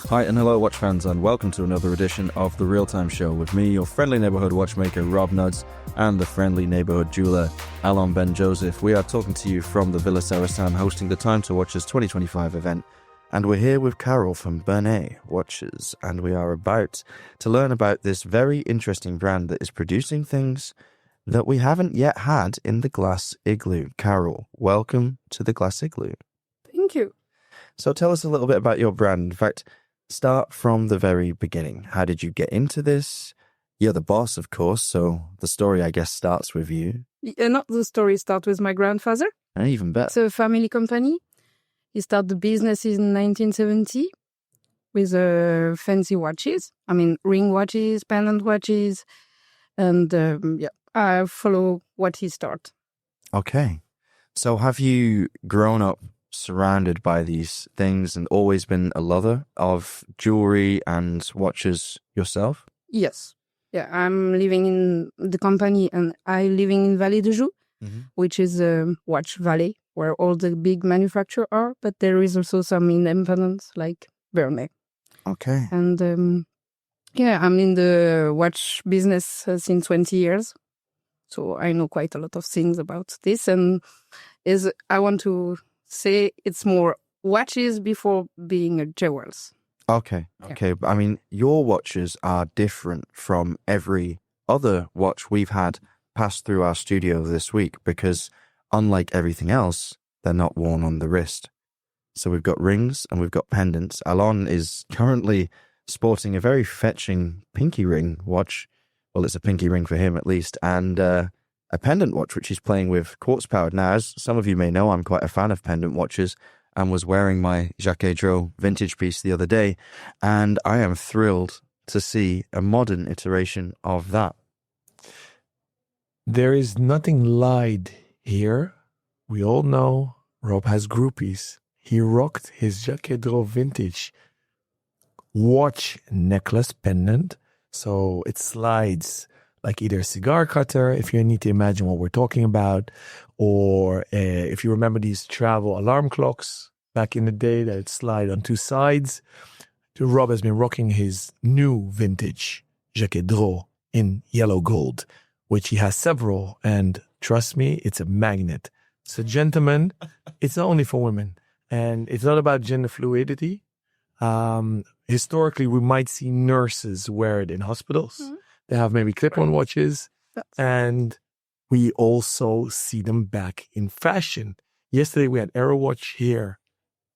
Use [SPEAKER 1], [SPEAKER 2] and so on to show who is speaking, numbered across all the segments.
[SPEAKER 1] Hi and hello watch fans, and welcome to another edition of The Real Time Show with me, your friendly neighbourhood watchmaker Rob Nuds, and the friendly neighbourhood jeweller Alon Ben Joseph. We are talking to you from the Villa Sarasan, hosting the Time to Watches 2025 event, and we're here with Carol from Berney Watches, and we are about to learn about this very interesting brand that is producing things that we haven't yet had in the Glass Igloo. Carol, welcome to the Glass Igloo.
[SPEAKER 2] Thank you.
[SPEAKER 1] So tell us a little bit about your brand. In fact, start from the very beginning. How did you get into this? You're the boss, of course, so the story, I guess, starts with you.
[SPEAKER 2] Not the story starts with my grandfather.
[SPEAKER 1] Even better.
[SPEAKER 2] It's a family company. He started the business in 1970 with fancy watches. I mean, ring watches, pendant watches, and I follow what he started.
[SPEAKER 1] Okay. So have you grown up surrounded by these things and always been a lover of jewelry and watches yourself?
[SPEAKER 2] Yes. Yeah, I'm living in the company and I'm living in Vallée de Joux, which is a watch valley where all the big manufacturers are, but there is also some independents like Berney.
[SPEAKER 1] Okay.
[SPEAKER 2] And I'm in the watch business since 20 years. So I know quite a lot of things about this. And I want to say it's more watches before being jewels.
[SPEAKER 1] Okay. I mean, your watches are different from every other watch we've had pass through our studio this week because, unlike everything else, they're not worn on the wrist. So we've got rings and we've got pendants. Alon is currently sporting a very fetching pinky ring watch. Well, it's a pinky ring for him at least. And a pendant watch, which he's playing with quartz powered. Now, as some of you may know, I'm quite a fan of pendant watches and was wearing my Jacques Dro vintage piece the other day. And I am thrilled to see a modern iteration of that.
[SPEAKER 3] There is nothing lied here. We all know Rob has groupies. He rocked his Jacques Dro vintage watch necklace pendant. So it slides like either a cigar cutter, if you need to imagine what we're talking about, or if you remember these travel alarm clocks back in the day that slide on two sides. Rob has been rocking his new vintage Jacques Dro in yellow gold, which he has several, and trust me, it's a magnet. So gentlemen, it's not only for women, and it's not about gender fluidity. Historically, we might see nurses wear it in hospitals. Mm-hmm. They have maybe clip-on watches, and we also see them back in fashion. Yesterday, we had Aerowatch here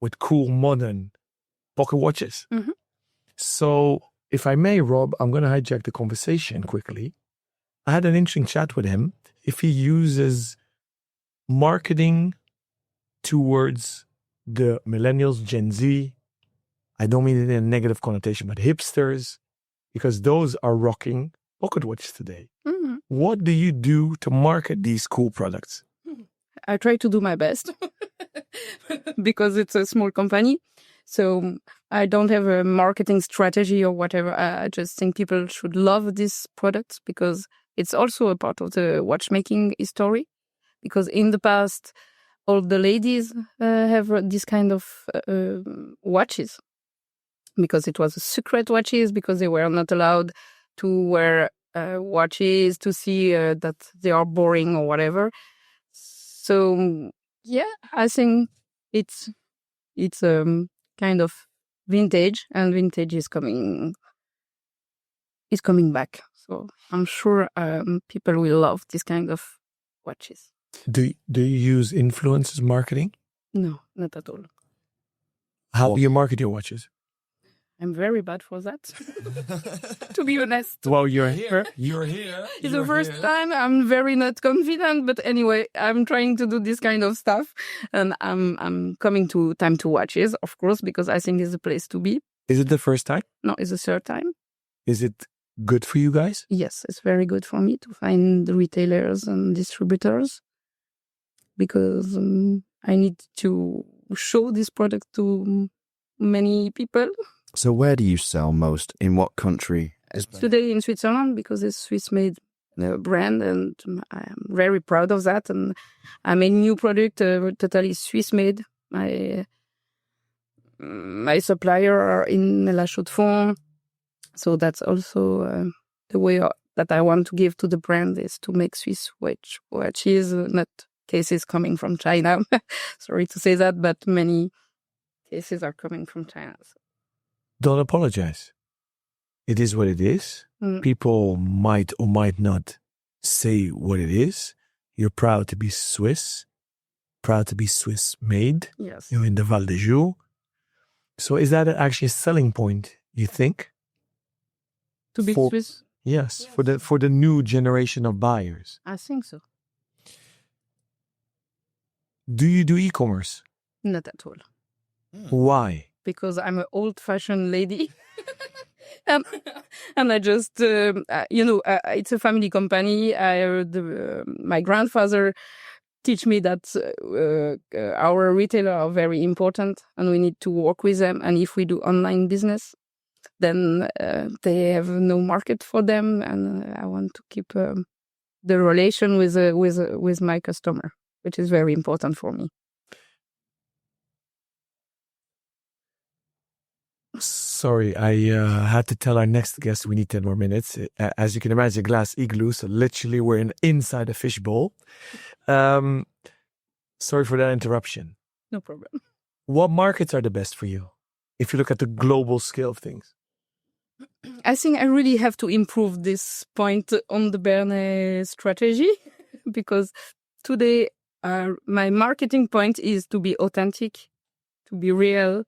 [SPEAKER 3] with cool, modern pocket watches. Mm-hmm. So, if I may, Rob, I'm going to hijack the conversation quickly. I had an interesting chat with him. If he uses marketing towards the millennials, Gen Z, I don't mean it in a negative connotation, but hipsters, because those are rocking pocket watches today. Mm-hmm. What do you do to market these cool products?
[SPEAKER 2] I try to do my best because it's a small company. So I don't have a marketing strategy or whatever. I just think people should love these products because it's also a part of the watchmaking history. Because in the past, all the ladies have this kind of watches. Because it was a secret watches, because they were not allowed to wear watches to see that they are boring or whatever. So yeah, I think it's kind of vintage, and vintage is coming back. So I'm sure people will love this kind of watches.
[SPEAKER 3] Do you use influencers marketing?
[SPEAKER 2] No, not at all.
[SPEAKER 3] How do you market your watches?
[SPEAKER 2] I'm very bad for that, to be honest.
[SPEAKER 3] Well, you're here. You're here.
[SPEAKER 2] It's the first time. I'm very not confident, but anyway, I'm trying to do this kind of stuff, and I'm coming to Time to Watches, of course, because I think it's the place to be.
[SPEAKER 3] Is it the first time?
[SPEAKER 2] No, it's the third time.
[SPEAKER 3] Is it good for you guys?
[SPEAKER 2] Yes, it's very good for me to find the retailers and distributors, because I need to show this product to many people.
[SPEAKER 1] So where do you sell most? In what country?
[SPEAKER 2] Today in Switzerland, because it's Swiss-made brand, and I'm very proud of that. And I made new product, totally Swiss-made. my supplier are in La Chaux-de-Fonds. So that's also the way that I want to give to the brand is to make Swiss watches, not cases coming from China. Sorry to say that, but many cases are coming from China. So.
[SPEAKER 3] Don't apologize. It is what it is. People might or might not say what it is. You're proud to be Swiss, proud to be Swiss made.
[SPEAKER 2] Yes.
[SPEAKER 3] You're in the Val d'Ajou. So is that actually a selling point, you think?
[SPEAKER 2] To be Swiss?
[SPEAKER 3] Yes, for the new generation of buyers.
[SPEAKER 2] I think so.
[SPEAKER 3] Do you do e-commerce?
[SPEAKER 2] Not at all.
[SPEAKER 3] Why?
[SPEAKER 2] Because I'm an old-fashioned lady. and I just, it's a family company. I heard my grandfather teach me that our retailers are very important and we need to work with them. And if we do online business, then they have no market for them. And I want to keep the relation with my customer, which is very important for me.
[SPEAKER 3] Sorry, I had to tell our next guest we need 10 more minutes. As you can imagine, glass igloo, so literally we're inside a fishbowl. Sorry for that interruption.
[SPEAKER 2] No problem.
[SPEAKER 3] What markets are the best for you, if you look at the global scale of things?
[SPEAKER 2] I think I really have to improve this point on the Berney strategy because today my marketing point is to be authentic, to be real,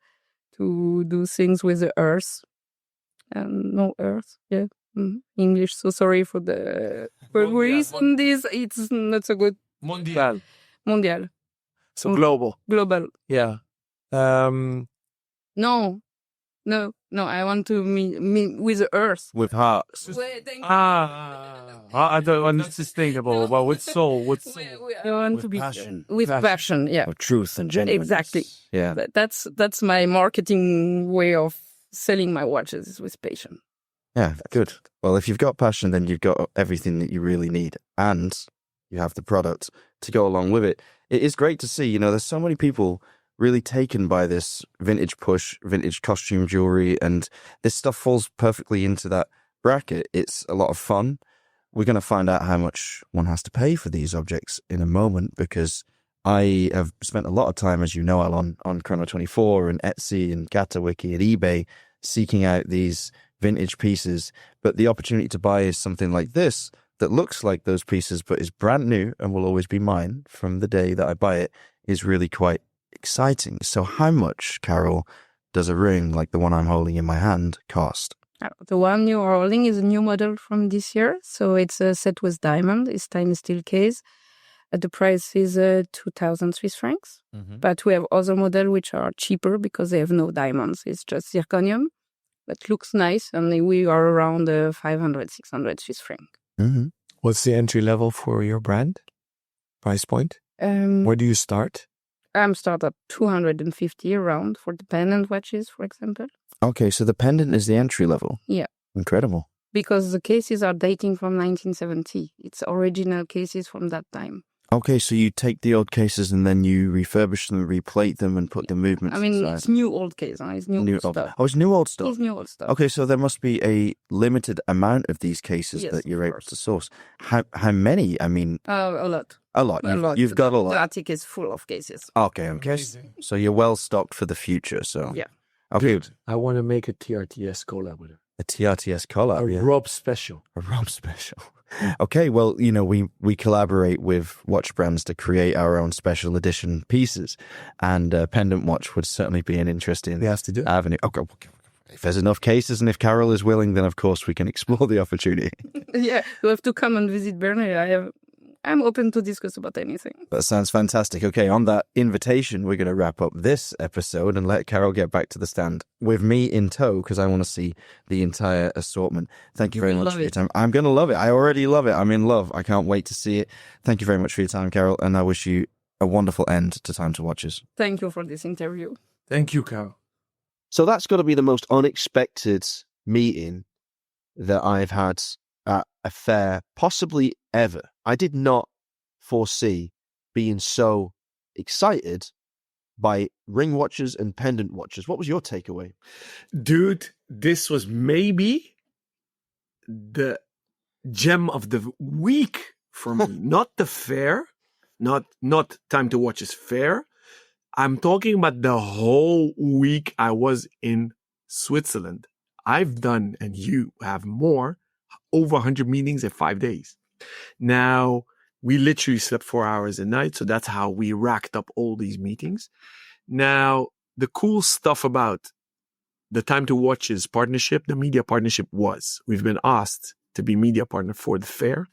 [SPEAKER 2] to do things with the earth. No earth, yeah. English, so sorry for the reason this, it's not so good.
[SPEAKER 3] Mondial. So global.
[SPEAKER 2] Global.
[SPEAKER 3] Yeah.
[SPEAKER 2] No, I want to meet with the earth.
[SPEAKER 1] With hearts.
[SPEAKER 3] I don't want sustainable, but with soul.
[SPEAKER 2] I want to be
[SPEAKER 1] passion.
[SPEAKER 2] With passion, yeah.
[SPEAKER 1] Of truth and genuineness.
[SPEAKER 2] Exactly.
[SPEAKER 1] Yeah.
[SPEAKER 2] That's my marketing way of selling my watches with passion.
[SPEAKER 1] Yeah, good. Well, if you've got passion, then you've got everything that you really need. And you have the product to go along with it. It is great to see, there's so many people really taken by this vintage push, vintage costume jewelry, and this stuff falls perfectly into that bracket. It's a lot of fun. We're going to find out how much one has to pay for these objects in a moment, because I have spent a lot of time, as you know, on Chrono24 and Etsy and GataWiki and eBay seeking out these vintage pieces. But the opportunity to buy is something like this that looks like those pieces but is brand new and will always be mine from the day that I buy it is really quite exciting. So how much, Carol, does a ring like the one I'm holding in my hand cost?
[SPEAKER 2] The one you are holding is a new model from this year. So it's a set with diamond, it's stainless steel case. The price is 2,000 Swiss francs. Mm-hmm. But we have other models which are cheaper because they have no diamonds. It's just zirconium, but looks nice. And we are around 500, 600 Swiss francs.
[SPEAKER 3] Mm-hmm. What's the entry level for your brand? Price point? Where do you start?
[SPEAKER 2] I'm start at 250 around for the pendant watches, for example.
[SPEAKER 1] Okay, so the pendant is the entry level.
[SPEAKER 2] Yeah.
[SPEAKER 1] Incredible.
[SPEAKER 2] Because the cases are dating from 1970. It's original cases from that time.
[SPEAKER 1] Okay, so you take the old cases and then you refurbish them, replate them, and put the movements inside.
[SPEAKER 2] It's new old case. It's new old stuff.
[SPEAKER 1] Oh, it's new old stuff?
[SPEAKER 2] It's new old stuff.
[SPEAKER 1] Okay, so there must be a limited amount of these cases that you're able to source. How many? I mean...
[SPEAKER 2] a lot.
[SPEAKER 1] A lot. You've got a lot.
[SPEAKER 2] The attic is full of cases.
[SPEAKER 1] Okay. So you're well stocked for the future. So
[SPEAKER 2] yeah.
[SPEAKER 1] Okay.
[SPEAKER 3] Good. I want to make a TRTS collab with her.
[SPEAKER 1] A TRTS collab.
[SPEAKER 3] A Rob special.
[SPEAKER 1] A Rob special. Okay. Well, we collaborate with watch brands to create our own special edition pieces, and Pendant Watch would certainly be an interesting avenue. Okay. If there's enough cases and if Carol is willing, then of course we can explore the opportunity.
[SPEAKER 2] Yeah, you have to come and visit Berney. I'm open to discuss about anything.
[SPEAKER 1] That sounds fantastic. Okay, on that invitation, we're going to wrap up this episode and let Carol get back to the stand with me in tow because I want to see the entire assortment. Thank you very much for your time. I'm going to love it. I already love it. I'm in love. I can't wait to see it. Thank you very much for your time, Carol, and I wish you a wonderful end to Time to Watches.
[SPEAKER 2] Thank you for this interview.
[SPEAKER 3] Thank you, Carol.
[SPEAKER 1] So that's got to be the most unexpected meeting that I've had at a fair, possibly ever. I did not foresee being so excited by ring watches and pendant watches. What was your takeaway?
[SPEAKER 3] Dude, this was maybe the gem of the week for me. Not the fair, not Time to Watch's fair. I'm talking about the whole week I was in Switzerland. I've done, and you have more, over 100 meetings in 5 days. Now, we literally slept 4 hours a night, so that's how we racked up all these meetings. Now, the cool stuff about the Time to Watch's partnership, the media partnership was, we've been asked to be media partner for the fair.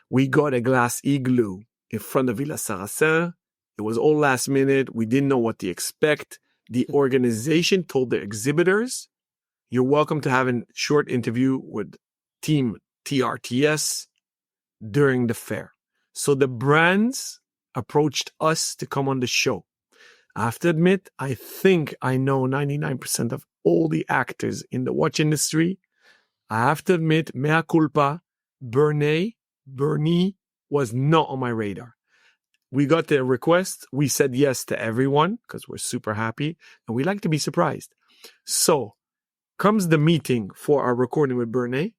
[SPEAKER 3] We got a glass igloo in front of Villa Saracen. It was all last minute. We didn't know what to expect. The organization told the exhibitors, you're welcome to have a short interview with Team TRTS during the fair. So the brands approached us to come on the show. I have to admit, I think I know 99% of all the actors in the watch industry. I have to admit, mea culpa, Berney was not on my radar. We got the request. We said yes to everyone because we're super happy and we like to be surprised. So comes the meeting for our recording with Berney,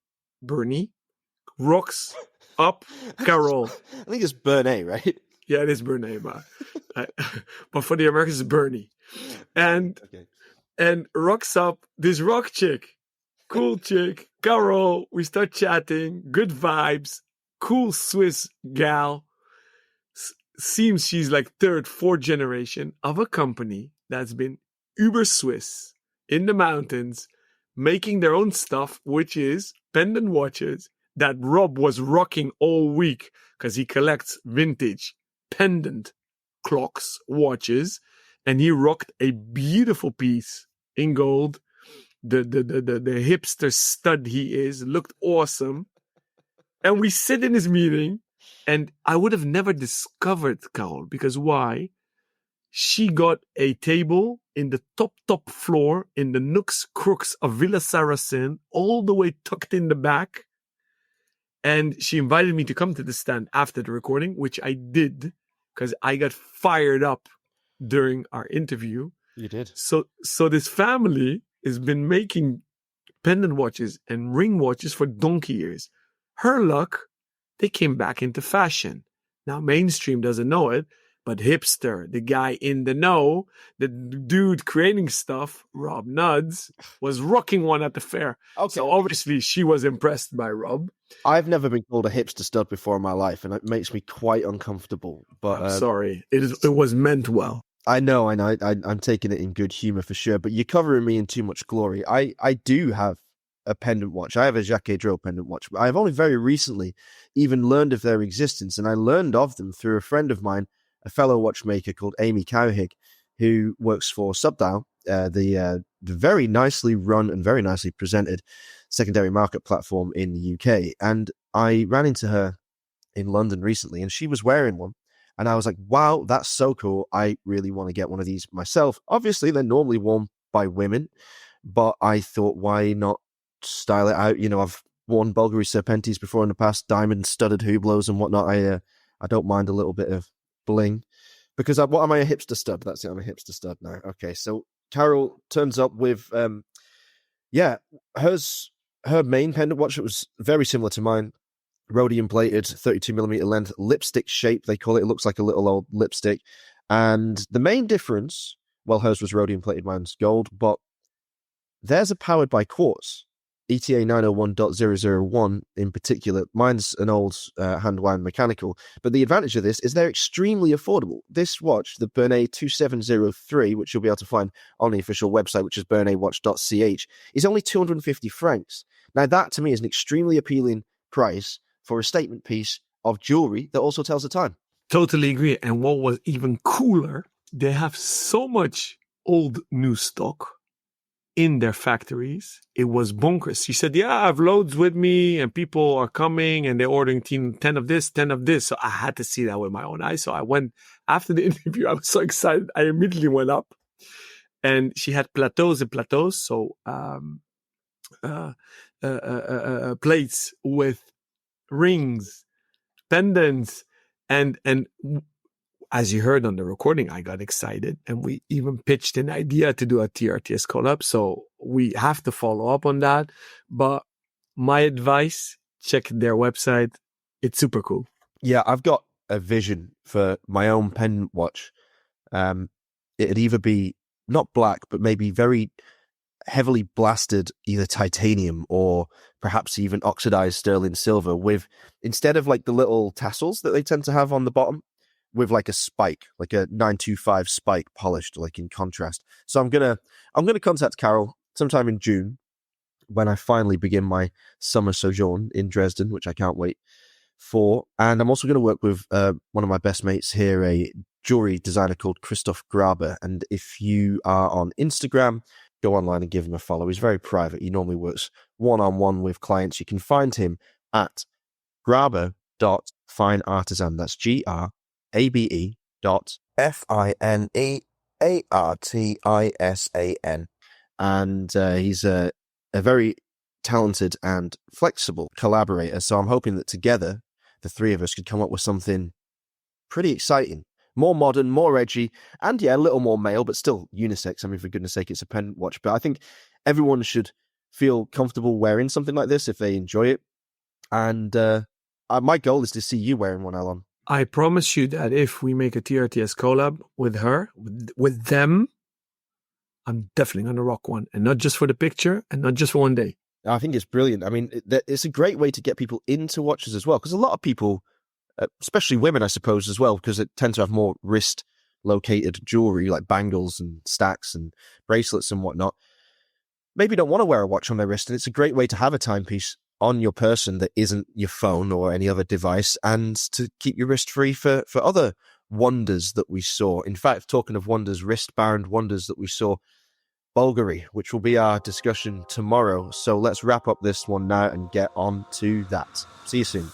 [SPEAKER 3] rocks up Carol.
[SPEAKER 1] I think it's Bernay, right?
[SPEAKER 3] Yeah, it is Berney, but for the Americans, it's Berney. And rocks up this rock chick, cool chick, Carol. We start chatting, good vibes, cool Swiss gal. Seems she's like third, fourth generation of a company that's been uber Swiss in the mountains, making their own stuff, which is pendant watches that Rob was rocking all week because he collects vintage pendant clocks, watches, and he rocked a beautiful piece in gold. The hipster stud he is, looked awesome. And we sit in his meeting, and I would have never discovered Carol, because why? She got a table in the top floor in the nooks crooks of Villa Saracen, all the way tucked in the back. And she invited me to come to the stand after the recording, which I did because I got fired up during our interview.
[SPEAKER 1] You did.
[SPEAKER 3] So this family has been making pendant watches and ring watches for donkey years. Her luck, they came back into fashion. Now mainstream doesn't know it, but hipster, the guy in the know, the dude creating stuff, Rob Nuds, was rocking one at the fair.
[SPEAKER 1] Okay.
[SPEAKER 3] So obviously she was impressed by Rob.
[SPEAKER 1] I've never been called a hipster stud before in my life, and it makes me quite uncomfortable. But
[SPEAKER 3] I'm sorry. It was meant well.
[SPEAKER 1] I know. I'm taking it in good humor for sure, but you're covering me in too much glory. I do have a pendant watch. I have a Jacques Drill pendant watch, but I've only very recently even learned of their existence, and I learned of them through a friend of mine, a fellow watchmaker called Amy Cowhig, who works for Subdial, the very nicely run and very nicely presented secondary market platform in the UK. And I ran into her in London recently, and she was wearing one. And I was like, wow, that's so cool. I really want to get one of these myself. Obviously, they're normally worn by women, but I thought, why not style it out? You know, I've worn Bulgari Serpentes before in the past, diamond-studded Hublots and whatnot. I don't mind a little bit of bling. Because what am I, a hipster stud? That's it, I'm a hipster stud now. Okay, so Carol turns up with, her main pendant watch, it was very similar to mine. Rhodium plated, 32mm length, lipstick shape, they call it. It looks like a little old lipstick. And the main difference, well, hers was rhodium plated, mine's gold, but theirs are powered by quartz. ETA 901.001 in particular. Mine's an old hand-wound mechanical, but the advantage of this is they're extremely affordable. This watch, the Berney 2703, which you'll be able to find on the official website, which is berneywatch.ch, is only 250 francs. Now that to me is an extremely appealing price for a statement piece of jewelry that also tells the time.
[SPEAKER 3] Totally agree. And what was even cooler, they have so much old new stock in their factories. It was bonkers. She said, yeah, I have loads with me and people are coming and they're ordering 10 of this, 10 of this. So I had to see that with my own eyes. So I went after the interview. I was so excited. I immediately went up and she had plateaus and plateaus. So, plates with rings, pendants, and as you heard on the recording, I got excited and we even pitched an idea to do a TRTS collab. So we have to follow up on that. But my advice, check their website. It's super cool.
[SPEAKER 1] Yeah, I've got a vision for my own pen watch. It'd either be not black, but maybe very heavily blasted either titanium or perhaps even oxidized sterling silver with, instead of like the little tassels that they tend to have on the bottom, with like a spike, like a 925 spike polished, like in contrast. So I'm gonna contact Carol sometime in June when I finally begin my summer sojourn in Dresden, which I can't wait for. And I'm also going to work with one of my best mates here, a jewelry designer called Christoph Graber. And if you are on Instagram, go online and give him a follow. He's very private. He normally works one-on-one with clients. You can find him at graber.fineartisan. That's GRABE.FINEARTISAN. And he's a very talented and flexible collaborator. So I'm hoping that together, the three of us could come up with something pretty exciting. More modern, more edgy, and yeah, a little more male, but still unisex. I mean, for goodness sake, it's a pen watch. But I think everyone should feel comfortable wearing something like this if they enjoy it. And my goal is to see you wearing one, Alon.
[SPEAKER 3] I promise you that if we make a TRTS collab with her, with them, I'm definitely going to rock one. And not just for the picture and not just for one day.
[SPEAKER 1] I think it's brilliant. I mean, it's a great way to get people into watches as well, because a lot of people, especially women, I suppose, as well, because it tends to have more wrist-located jewelry like bangles and stacks and bracelets and whatnot, maybe don't want to wear a watch on their wrist, and it's a great way to have a timepiece on your person that isn't your phone or any other device, and to keep your wrist free for other wonders that we saw. In fact, talking of wonders, wristband wonders that we saw, Bulgari, which will be our discussion tomorrow. So let's wrap up this one now and get on to that. See you soon.